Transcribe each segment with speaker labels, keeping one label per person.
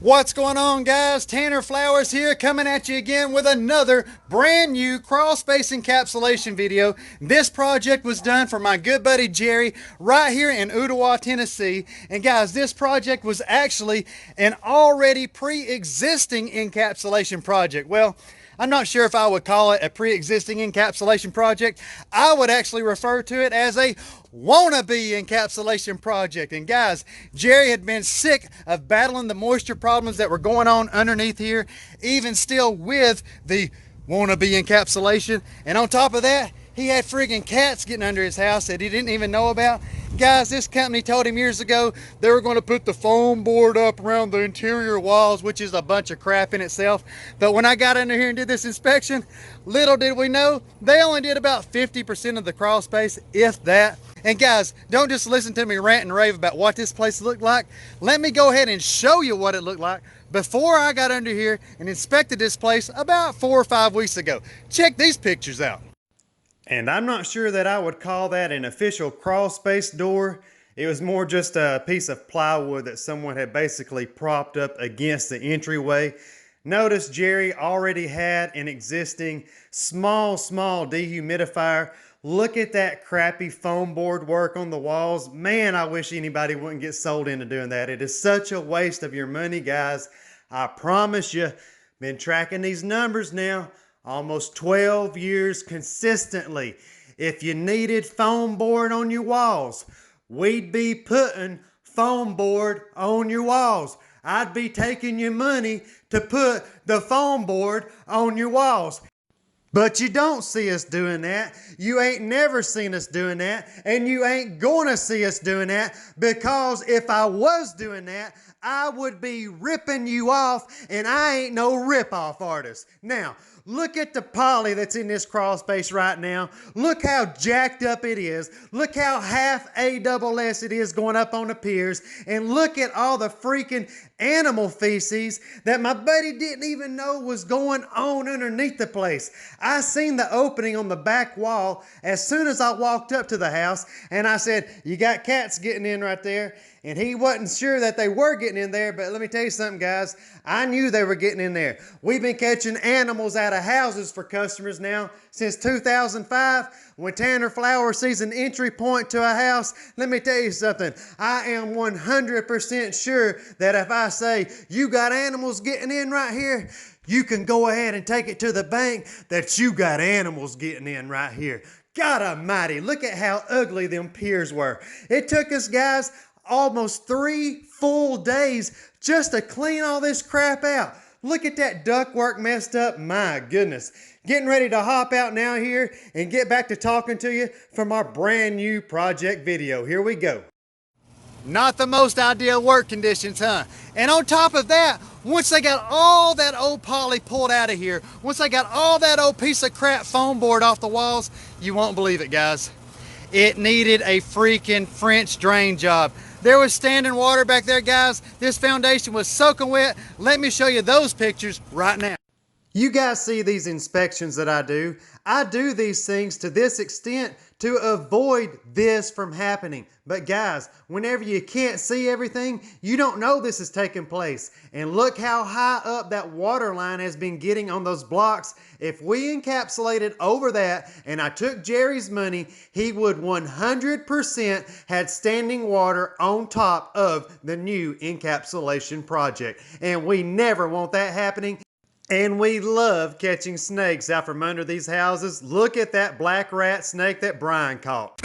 Speaker 1: What's going on, guys? Tanner Flowers here, coming at you again with another brand new crawl space encapsulation video. This project was done for my good buddy Jerry right here in Ooltewah, Tennessee. And guys, this project was actually an already pre-existing encapsulation project. Well, I'm not sure if I would call it a pre-existing encapsulation project. I would actually refer to it as a wannabe encapsulation project. And guys, Jerry had been sick of battling the moisture problems that were going on underneath here, even still with the wannabe encapsulation. And on top of that, he had friggin' cats getting under his house that he didn't even know about. Guys, this company told him years ago they were going to put the foam board up around the interior walls, which is a bunch of crap in itself. But when I got under here and did this inspection, little did we know, they only did about 50% of the crawl space, if that. And guys, don't just listen to me rant and rave about what this place looked like. Let me go ahead and show you what it looked like before I got under here and inspected this place about 4 or 5 weeks ago. Check these pictures out. And I'm not sure that I would call that an official crawl space door. It was more just a piece of plywood that someone had basically propped up against the entryway. Notice Jerry already had an existing small dehumidifier. Look at that crappy foam board work on the walls. Man, I wish anybody wouldn't get sold into doing that. It is such a waste of your money, guys. I promise you, been tracking these numbers now. Almost 12 years consistently. If you needed foam board on your walls, we'd be putting foam board on your walls. I'd be taking your money to put the foam board on your walls. But you don't see us doing that. You ain't never seen us doing that. And you ain't gonna see us doing that, because if I was doing that, I would be ripping you off, and I ain't no rip-off artist. Now, look at the poly that's in this crawl space right now. Look how jacked up it is. Look how half ASS it is going up on the piers. And look at all the freaking animal feces that my buddy didn't even know was going on underneath the place. I seen the opening on the back wall as soon as I walked up to the house, and I said, "You got cats getting in right there." And he wasn't sure that they were getting in there, but let me tell you something, guys. I knew they were getting in there. We've been catching animals out of houses for customers now since 2005. When Tanner Flowers sees an entry point to a house, let me tell you something. I am 100% sure that if I say, "You got animals getting in right here," you can go ahead and take it to the bank that you got animals getting in right here. God almighty, look at how ugly them piers were. It took us, guys, almost 3 full days just to clean all this crap out. Look at that ductwork messed up. My goodness. Getting ready to hop out now here and get back to talking to you from our brand new project video. Here we go. Not the most ideal work conditions, huh? And on top of that, once they got all that old poly pulled out of here, once they got all that old piece of crap foam board off the walls, you won't believe it, guys. It needed a freaking French drain job. There was standing water back there, guys. This foundation was soaking wet. Let me show you those pictures right now. You guys see these inspections that I do. I do these things to this extent to avoid this from happening. But guys, whenever you can't see everything, you don't know this is taking place. And look how high up that water line has been getting on those blocks. If we encapsulated over that and I took Jerry's money, he would 100% had standing water on top of the new encapsulation project. And we never want that happening. And we love catching snakes out from under these houses. Look at that black rat snake that Brian caught.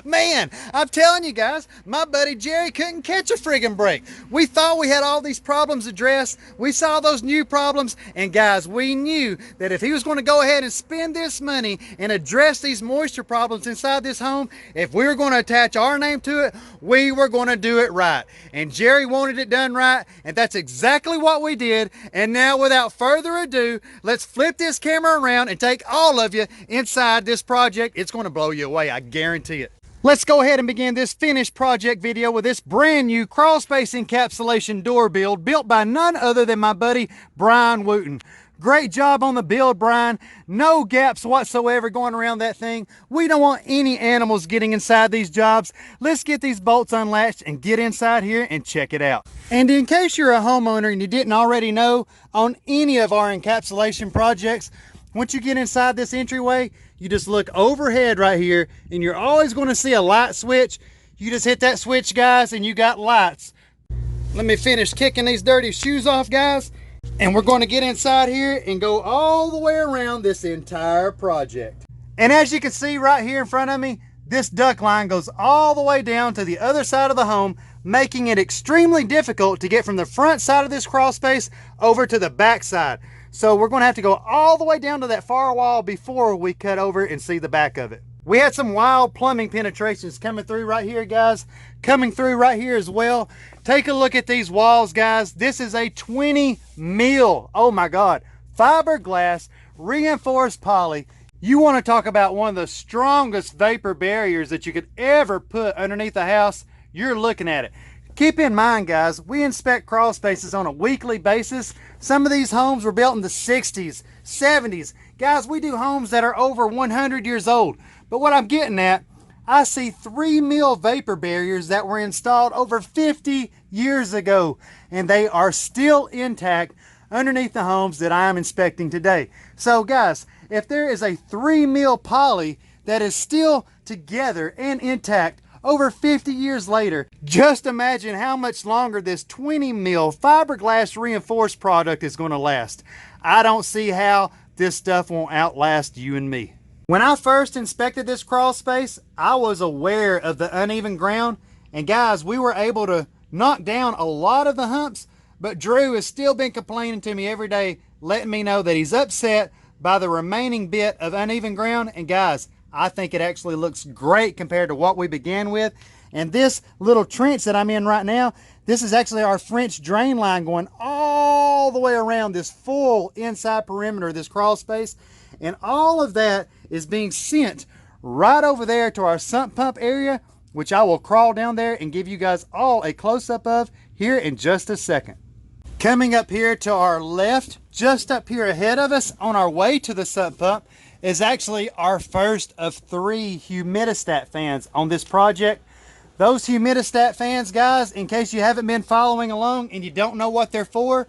Speaker 1: Man, I'm telling you guys, my buddy Jerry couldn't catch a friggin' break. We thought we had all these problems addressed. We saw those new problems, and guys, we knew that if he was going to go ahead and spend this money and address these moisture problems inside this home, if we were going to attach our name to it, we were going to do it right. And Jerry wanted it done right, and that's exactly what we did. And now, without further ado, let's flip this camera around and take all of you inside this project. It's going to blow you away, I guarantee it. Let's go ahead and begin this finished project video with this brand new crawl space encapsulation door build built by none other than my buddy Brian Wooten. Great job on the build, Brian. No gaps whatsoever going around that thing. We don't want any animals getting inside these jobs. Let's get these bolts unlatched and get inside here and check it out. And in case you're a homeowner and you didn't already know, on any of our encapsulation projects, once you get inside this entryway, you just look overhead right here and you're always going to see a light switch. You just hit that switch, guys, and you got lights. Let me finish kicking these dirty shoes off, guys. And we're going to get inside here and go all the way around this entire project. And as you can see right here in front of me, this duct line goes all the way down to the other side of the home, making it extremely difficult to get from the front side of this crawl space over to the back side. So we're going to have to go all the way down to that far wall before we cut over and see the back of it. We had some wild plumbing penetrations coming through right here, guys. Coming through right here as well. Take a look at these walls, guys. This is a 20 mil, oh my God, fiberglass reinforced poly. You want to talk about one of the strongest vapor barriers that you could ever put underneath the house. You're looking at it. Keep in mind, guys, we inspect crawl spaces on a weekly basis. Some of these homes were built in the 60s, 70s. Guys, we do homes that are over 100 years old. But what I'm getting at, I see 3 mil vapor barriers that were installed over 50 years ago, and they are still intact underneath the homes that I'm inspecting today. So guys, if there is a 3 mil poly that is still together and intact over 50 years later, just imagine how much longer this 20 mil fiberglass reinforced product is going to last. I don't see how this stuff won't outlast you and me. When I first inspected this crawl space, I was aware of the uneven ground, and guys, we were able to knock down a lot of the humps, but Drew has still been complaining to me every day, letting me know that he's upset by the remaining bit of uneven ground. And guys, I think it actually looks great compared to what we began with. And this little trench that I'm in right now, this is actually our French drain line going all the way around this full inside perimeter of this crawl space. And all of that is being sent right over there to our sump pump area, which I will crawl down there and give you guys all a close-up of here in just a second. Coming up here to our left, just up here ahead of us on our way to the sump pump, is actually our first of 3 humidistat fans on this project. Those humidistat fans, guys, in case you haven't been following along and you don't know what they're for,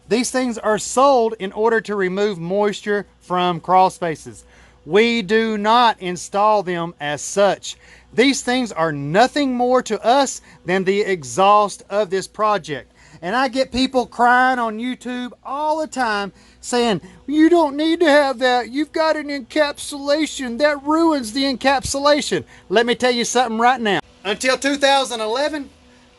Speaker 1: these things are sold in order to remove moisture from crawl spaces. We do not install them as such. These things are nothing more to us than the exhaust of this project. And I get people crying on YouTube all the time saying, you don't need to have that. You've got an encapsulation. That ruins the encapsulation. Let me tell you something right now. Until 2011,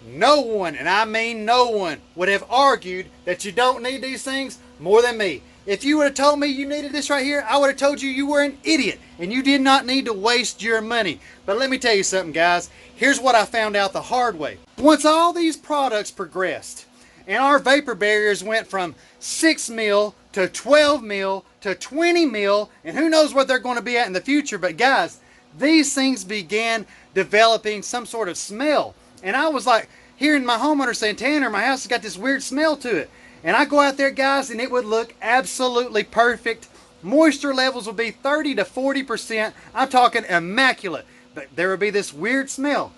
Speaker 1: no one, and I mean no one, would have argued that you don't need these things more than me. If you would have told me you needed this right here, I would have told you you were an idiot and you did not need to waste your money. But let me tell you something, guys. Here's what I found out the hard way. Once all these products progressed and our vapor barriers went from 6 mil to 12 mil to 20 mil, and who knows what they're going to be at in the future, but guys, these things began developing some sort of smell. And I was like, hearing my homeowner saying, Tanner, my house has got this weird smell to it. And I go out there, guys, and it would look absolutely perfect. Moisture levels would be 30 to 40%. I'm talking immaculate. But there would be this weird smell.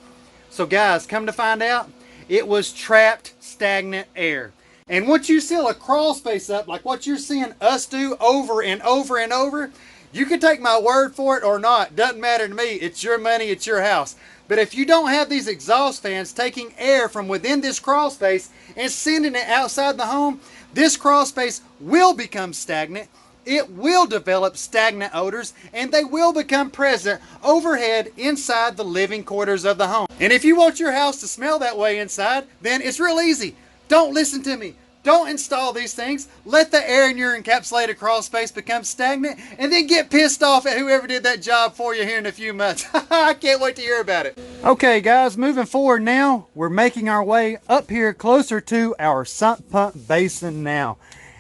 Speaker 1: So guys, come to find out, it was trapped stagnant air. And once you seal a crawl space up, like what you're seeing us do over and over and over, you can take my word for it or not. Doesn't matter to me. It's your money. It's your house. But if you don't have these exhaust fans taking air from within this crawl space and sending it outside the home, this crawl space will become stagnant. It will develop stagnant odors, and they will become present overhead inside the living quarters of the home. And if you want your house to smell that way inside, then it's real easy. Don't listen to me. Don't install these things. Let the air in your encapsulated crawl space become stagnant, and then get pissed off at whoever did that job for you here in a few months. I can't wait to hear about it. Okay guys, moving forward now, we're making our way up here closer to our sump pump basin now.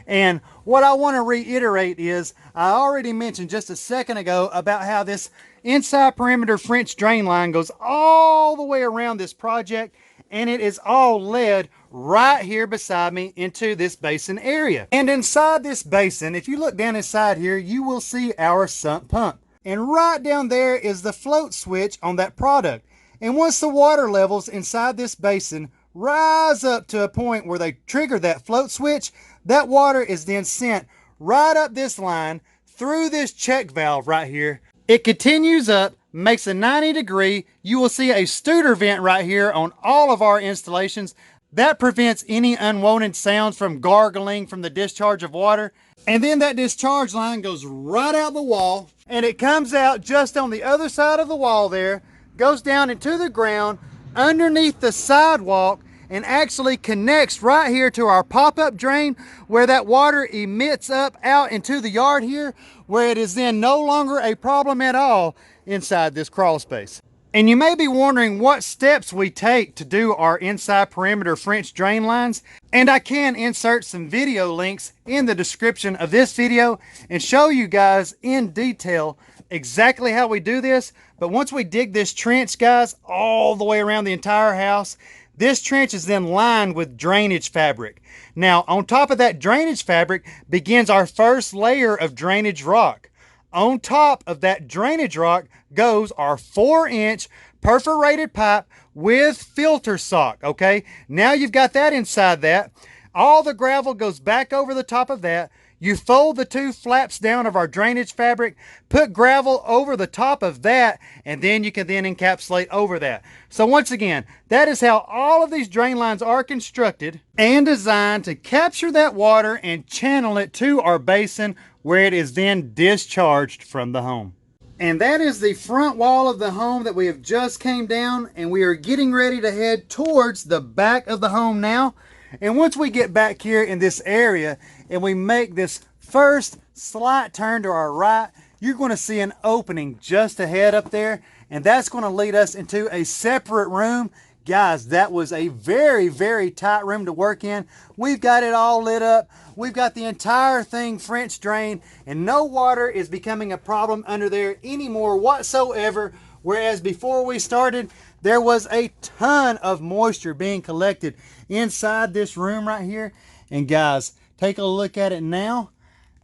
Speaker 1: And what I want to reiterate is, I already mentioned just a second ago about how this inside perimeter French drain line goes all the way around this project. and it is all led right here beside me into this basin area. And inside this basin, if you look down inside here, you will see our sump pump. And right down there is the float switch on that product. And once the water levels inside this basin rise up to a point where they trigger that float switch, that water is then sent right up this line through this check valve right here. It continues up, makes a 90-degree. You will see a Studer vent right here on all of our installations. That prevents any unwanted sounds from gargling from the discharge of water. And then that discharge line goes right out the wall, and it comes out just on the other side of the wall there, goes down into the ground underneath the sidewalk, and actually connects right here to our pop-up drain, where that water emits up out into the yard here, where it is then no longer a problem at all inside this crawl space. And you may be wondering what steps we take to do our inside perimeter French drain lines. And I can insert some video links in the description of this video and show you guys in detail exactly how we do this. But once we dig this trench, guys, all the way around the entire house, this trench is then lined with drainage fabric. Now, on top of that drainage fabric begins our first layer of drainage rock. On top of that drainage rock goes our 4-inch perforated pipe with filter sock, okay? Now you've got that inside that. All the gravel goes back over the top of that. You fold the 2 flaps down of our drainage fabric, put gravel over the top of that, and then you can then encapsulate over that. So once again, that is how all of these drain lines are constructed and designed to capture that water and channel it to our basin, where it is then discharged from the home. And that is the front wall of the home that we have just came down, and we are getting ready to head towards the back of the home now. And once we get back here in this area and we make this first slight turn to our right, you're going to see an opening just ahead up there, and that's going to lead us into a separate room. Guys, that was a very, very tight room to work in. We've got it all lit up. We've got the entire thing French drained, and no water is becoming a problem under there anymore whatsoever. Whereas before we started, there was a ton of moisture being collected inside this room right here. And guys, take a look at it now.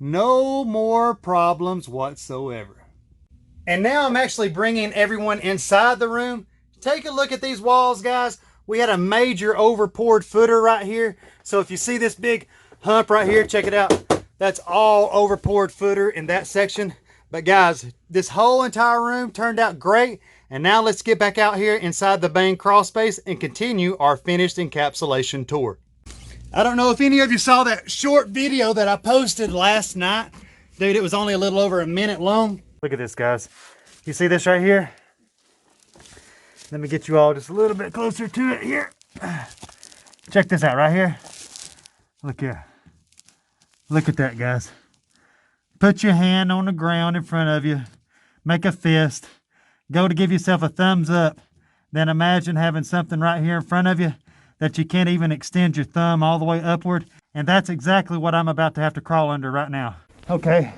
Speaker 1: No more problems whatsoever. And now I'm actually bringing everyone inside the room. Take a look at these walls, guys. We had a major over-poured footer right here. So if you see this big hump right here, check it out. That's all over-poured footer in that section. But guys, this whole entire room turned out great. And now let's get back out here inside the main crawl space and continue our finished encapsulation tour. I don't know if any of you saw that short video that I posted last night. Dude, it was only a little over a minute long. Look at this, guys. You see this right here? Let me get you all just a little bit closer to it here. Check this out right here. Look here. Look at that, guys. Put your hand on the ground in front of you. Make a fist. Go to give yourself a thumbs up. Then imagine having something right here in front of you that you can't even extend your thumb all the way upward. And that's exactly what I'm about to have to crawl under right now. Okay,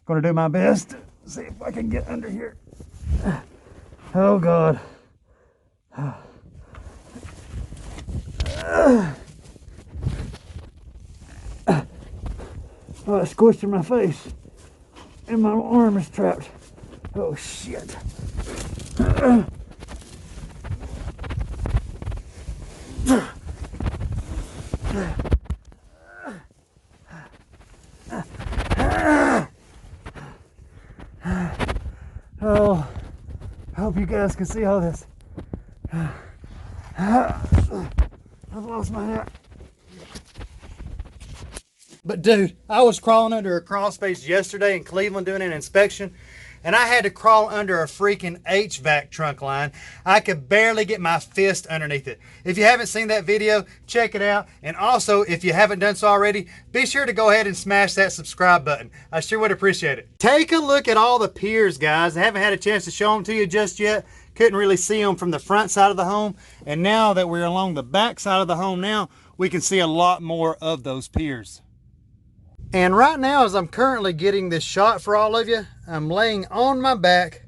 Speaker 1: gonna do my best. See if I can get under here. Oh God. Oh, I squished in my face and my arm is trapped. Oh shit. Oh, I hope you guys can see all this. I've lost my hat. But dude, I was crawling under a crawl space yesterday in Cleveland doing an inspection, and I had to crawl under a freaking HVAC trunk line. I could barely get my fist underneath it. If you haven't seen that video, check it out. And also, if you haven't done so already, be sure to go ahead and smash that subscribe button. I sure would appreciate it. Take a look at all the piers, guys. I haven't had a chance to show them to you just yet. Couldn't really see them from the front side of the home. And now that we're along the back side of the home now, we can see a lot more of those piers. And right now, as I'm currently getting this shot for all of you, I'm laying on my back,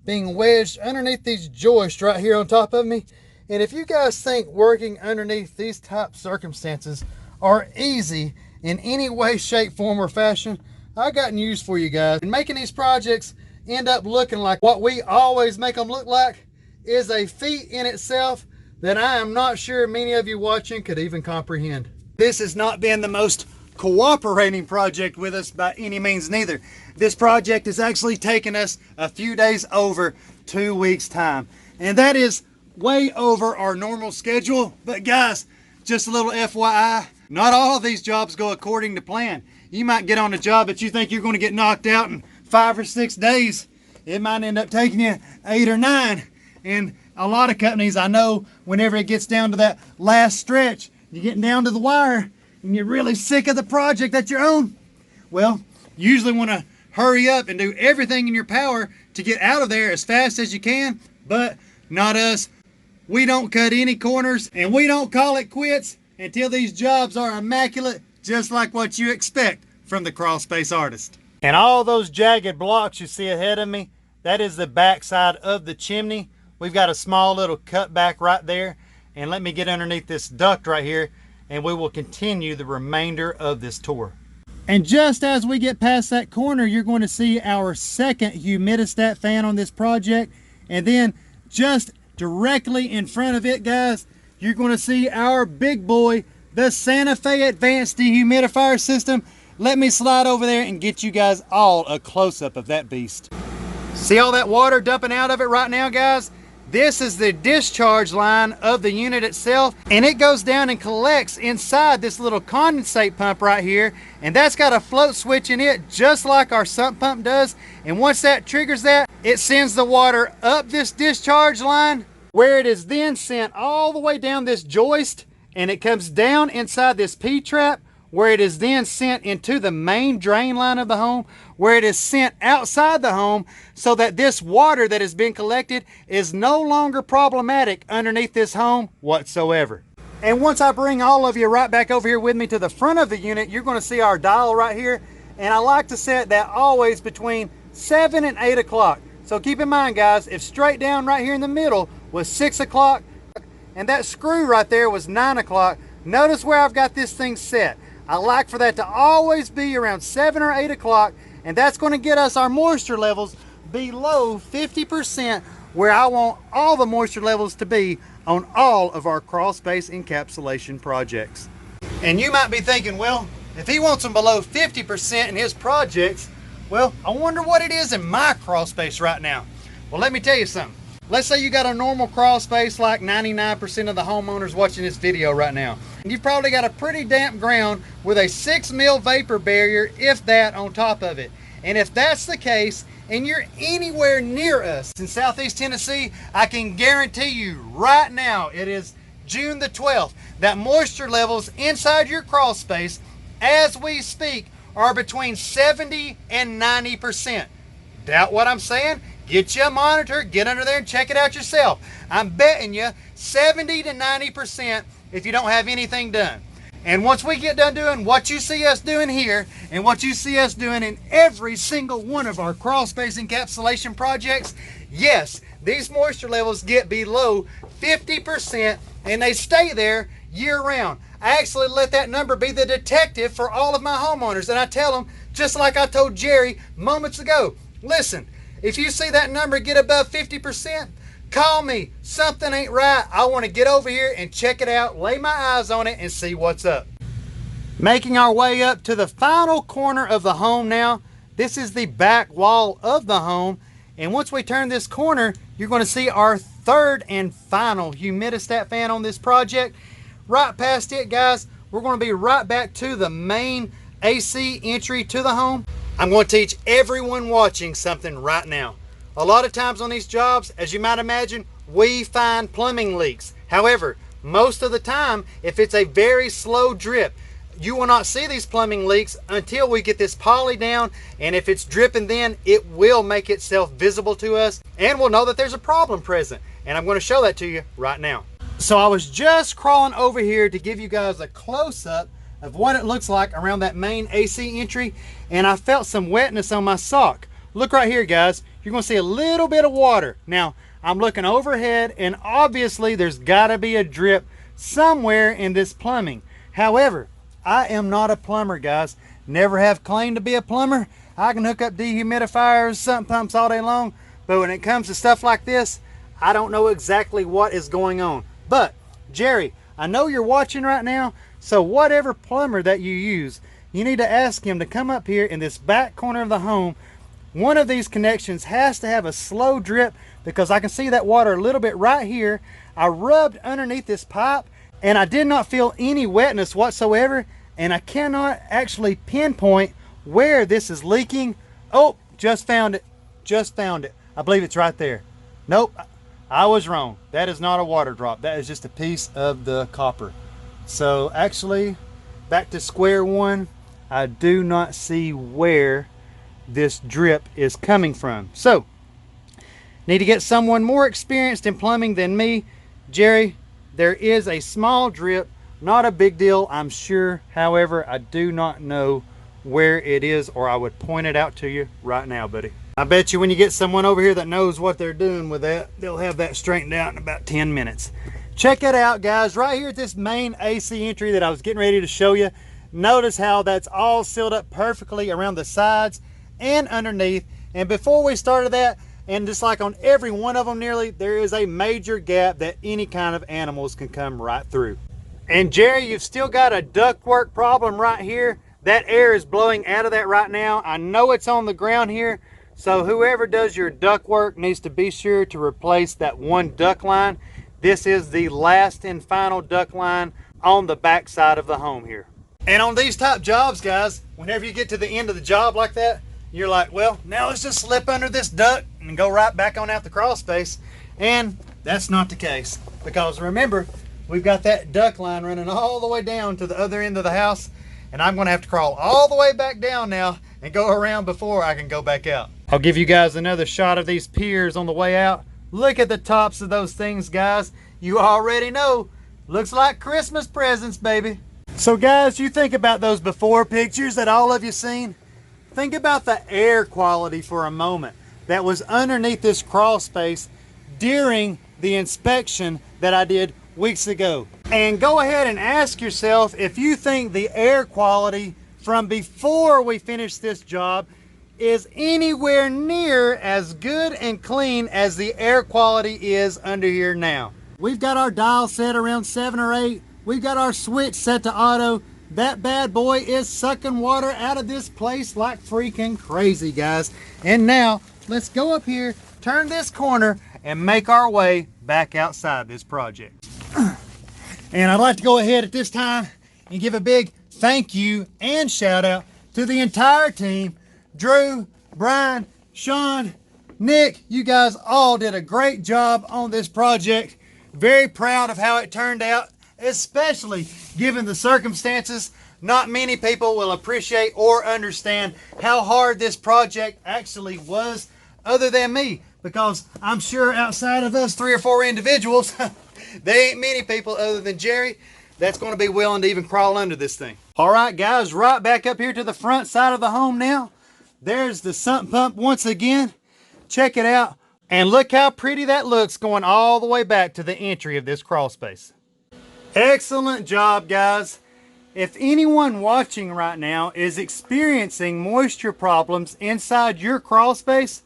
Speaker 1: being wedged underneath these joists right here on top of me. And if you guys think working underneath these type circumstances are easy in any way, shape, form, or fashion, I got news for you guys. And making these projects end up looking like what we always make them look like is a feat in itself that I am not sure many of you watching could even comprehend. This has not been the most cooperating project with us by any means neither. This project has actually taken us a few days over 2 weeks time, and that is way over our normal schedule. But guys, just a little FYI, not all of these jobs go according to plan. You might get on a job that you think you're going to get knocked out in 5 or 6 days. It might end up taking you 8 or 9. And a lot of companies, I know, whenever it gets down to that last stretch, you're getting down to the wire and you're really sick of the project that you're on, well, you usually want to hurry up and do everything in your power to get out of there as fast as you can. But not us. We don't cut any corners, and we don't call it quits until these jobs are immaculate, just like what you expect from the crawl space artist. And all those jagged blocks you see ahead of me, that is the backside of the chimney. We've got a small little cutback right there, and let me get underneath this duct right here, and we will continue the remainder of this tour. And just as we get past that corner, you're going to see our second humidistat fan on this project, and then just directly in front of it, guys, you're going to see our big boy, the Santa Fe Advanced Dehumidifier System. Let me slide over there and get you guys all a close-up of that beast. See all that water dumping out of it right now, guys? This is the discharge line of the unit itself, and it goes down and collects inside this little condensate pump right here, and that's got a float switch in it just like our sump pump does. And once that triggers that, it sends the water up this discharge line, where it is then sent all the way down this joist, and it comes down inside this P-trap, where it is then sent into the main drain line of the home, where it is sent outside the home, so that this water that has been collected is no longer problematic underneath this home whatsoever. And once I bring all of you right back over here with me to the front of the unit, you're going to see our dial right here, and I like to set that always between 7 and 8 o'clock. So keep in mind, guys, if straight down right here in the middle was 6 o'clock and that screw right there was 9 o'clock, notice where I've got this thing set. I like for that to always be around 7 or 8 o'clock, and that's going to get us our moisture levels below 50%, where I want all the moisture levels to be on all of our crawl space encapsulation projects. And you might be thinking, well, if he wants them below 50% in his projects, well, I wonder what it is in my crawl space right now. Well, let me tell you something. Let's say you got a normal crawl space like 99% of the homeowners watching this video right now. And you've probably got a pretty damp ground with a 6 mil vapor barrier, if that, on top of it. And if that's the case, and you're anywhere near us in Southeast Tennessee, I can guarantee you right now, it is June the 12th, that moisture levels inside your crawl space, as we speak, are between 70 and 90%. Doubt what I'm saying? Get you a monitor, get under there and check it out yourself. I'm betting you 70 to 90% if you don't have anything done. And once we get done doing what you see us doing here and what you see us doing in every single one of our crawl space encapsulation projects, yes, these moisture levels get below 50% and they stay there year round. I actually let that number be the detective for all of my homeowners, and I tell them, just like I told Jerry moments ago, listen, if you see that number get above 50%, call me. Something ain't right. I want to get over here and check it out, lay my eyes on it, and see what's up. Making our way up to the final corner of the home now. This is the back wall of the home. And once we turn this corner, you're going to see our third and final humidistat fan on this project. Right past it, guys, we're going to be right back to the main AC entry to the home. I'm going to teach everyone watching something right now. A lot of times on these jobs, as you might imagine, we find plumbing leaks. However, most of the time, if it's a very slow drip, you will not see these plumbing leaks until we get this poly down, and if it's dripping then, it will make itself visible to us, and we'll know that there's a problem present. And I'm going to show that to you right now. So I was just crawling over here to give you guys a close-up of what it looks like around that main AC entry, and I felt some wetness on my sock. Look right here, guys. You're going to see a little bit of water. Now, I'm looking overhead, and obviously there's got to be a drip somewhere in this plumbing. However, I am not a plumber, guys. Never have claimed to be a plumber. I can hook up dehumidifiers, sump pumps all day long, but when it comes to stuff like this, I don't know exactly what is going on. But Jerry, I know you're watching right now, so whatever plumber that you use, you need to ask him to come up here in this back corner of the home. One of these connections has to have a slow drip, because I can see that water a little bit right here. I rubbed underneath this pipe and I did not feel any wetness whatsoever, and I cannot actually pinpoint where this is leaking. Oh, just found it. Just found it. I believe it's right there. Nope, I was wrong. That is not a water drop. That is just a piece of the copper. So actually, back to square one. I do not see where this drip is coming from. So, need to get someone more experienced in plumbing than me. Jerry, there is a small drip, not a big deal, I'm sure. However, I do not know where it is, or I would point it out to you right now, buddy. I bet you when you get someone over here that knows what they're doing with that, they'll have that straightened out in about 10 minutes. Check it out, guys. Right here at this main AC entry that I was getting ready to show you, notice how that's all sealed up perfectly around the sides and underneath. And before we started that, and just like on every one of them nearly, there is a major gap that any kind of animals can come right through. And Jerry, you've still got a ductwork problem right here. That air is blowing out of that right now. I know it's on the ground here, so whoever does your ductwork needs to be sure to replace that one duct line. This is the last and final duct line on the back side of the home here. And on these type jobs, guys, whenever you get to the end of the job like that, you're like, well, now let's just slip under this duct and go right back on out the crawl space. And that's not the case, because remember, we've got that duct line running all the way down to the other end of the house, and I'm going to have to crawl all the way back down now and go around before I can go back out. I'll give you guys another shot of these piers on the way out. Look at the tops of those things, guys. You already know, looks like Christmas presents, baby. So guys, you think about those before pictures that all of you seen. Think about the air quality for a moment that was underneath this crawl space during the inspection that I did weeks ago. And go ahead and ask yourself if you think the air quality from before we finish this job is anywhere near as good and clean as the air quality is under here now. We've got our dial set around 7 or 8. We've got our switch set to auto. That bad boy is sucking water out of this place like freaking crazy, guys. And now let's go up here, turn this corner, and make our way back outside this project. And I'd like to go ahead at this time and give a big thank you and shout out to the entire team. Drew, Brian, Sean, Nick, you guys all did a great job on this project. Very proud of how it turned out, especially given the circumstances. Not many people will appreciate or understand how hard this project actually was, other than me, because I'm sure outside of us 3 or 4 individuals, there ain't many people other than Jerry that's going to be willing to even crawl under this thing. All right, guys, right back up here to the front side of the home now. There's the sump pump once again. Check it out. And look how pretty that looks going all the way back to the entry of this crawl space. Excellent job, guys. If anyone watching right now is experiencing moisture problems inside your crawl space,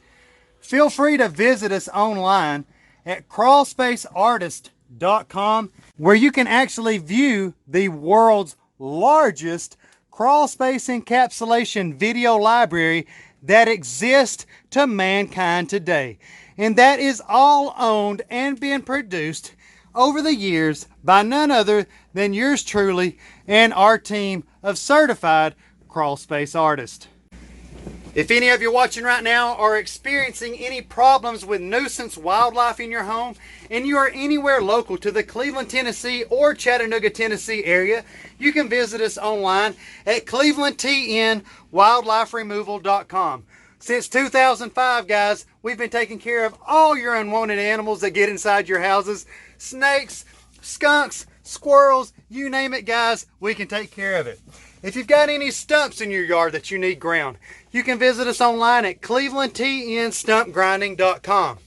Speaker 1: feel free to visit us online at crawlspaceartist.com, where you can actually view the world's largest crawl space encapsulation video library that exists to mankind today. And that is all owned and been produced over the years by none other than yours truly and our team of certified crawl space artists. If any of you watching right now are experiencing any problems with nuisance wildlife in your home, and you are anywhere local to the Cleveland, Tennessee or Chattanooga, Tennessee area, you can visit us online at clevelandtnwildliferemoval.com. Since 2005, guys, we've been taking care of all your unwanted animals that get inside your houses. Snakes, skunks, squirrels, you name it, guys, we can take care of it. If you've got any stumps in your yard that you need ground, you can visit us online at clevelandtnstumpgrinding.com.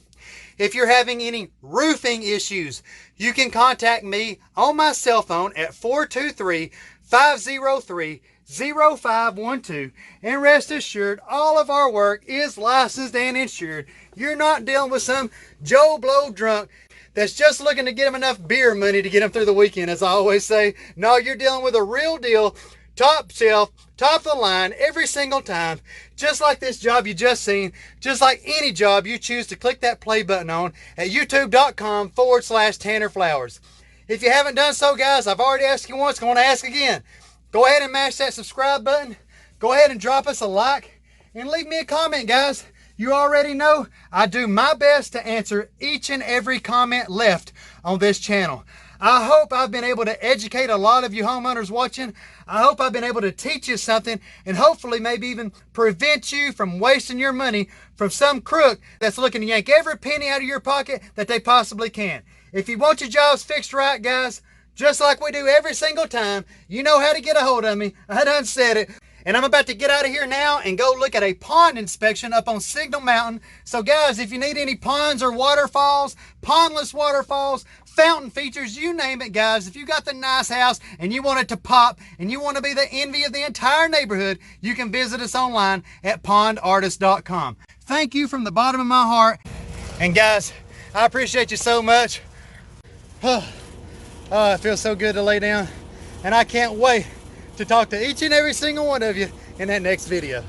Speaker 1: If you're having any roofing issues, you can contact me on my cell phone at 423-503-0512, and rest assured all of our work is licensed and insured. You're not dealing with some Joe Blow drunk that's just looking to get him enough beer money to get him through the weekend, as I always say. No, you're dealing with a real deal, top shelf, top of the line every single time. Just like this job you just seen, just like any job you choose to click that play button on at youtube.com/Tanner Flowers. If you haven't done so, guys, I've already asked you once, going to ask again. Go ahead and mash that subscribe button. Go ahead and drop us a like and leave me a comment, guys. You already know I do my best to answer each and every comment left on this channel. I hope I've been able to educate a lot of you homeowners watching. I hope I've been able to teach you something, and hopefully maybe even prevent you from wasting your money from some crook that's looking to yank every penny out of your pocket that they possibly can. If you want your jobs fixed right, guys, just like we do every single time, you know how to get a hold of me. I done said it. And I'm about to get out of here now and go look at a pond inspection up on Signal Mountain. So guys, if you need any ponds or waterfalls, pondless waterfalls, fountain features, you name it, guys. If you got the nice house and you want it to pop and you want to be the envy of the entire neighborhood, you can visit us online at pondartist.com. Thank you from the bottom of my heart. And guys, I appreciate you so much. Oh, it feels so good to lay down. And I can't wait to talk to each and every single one of you in that next video.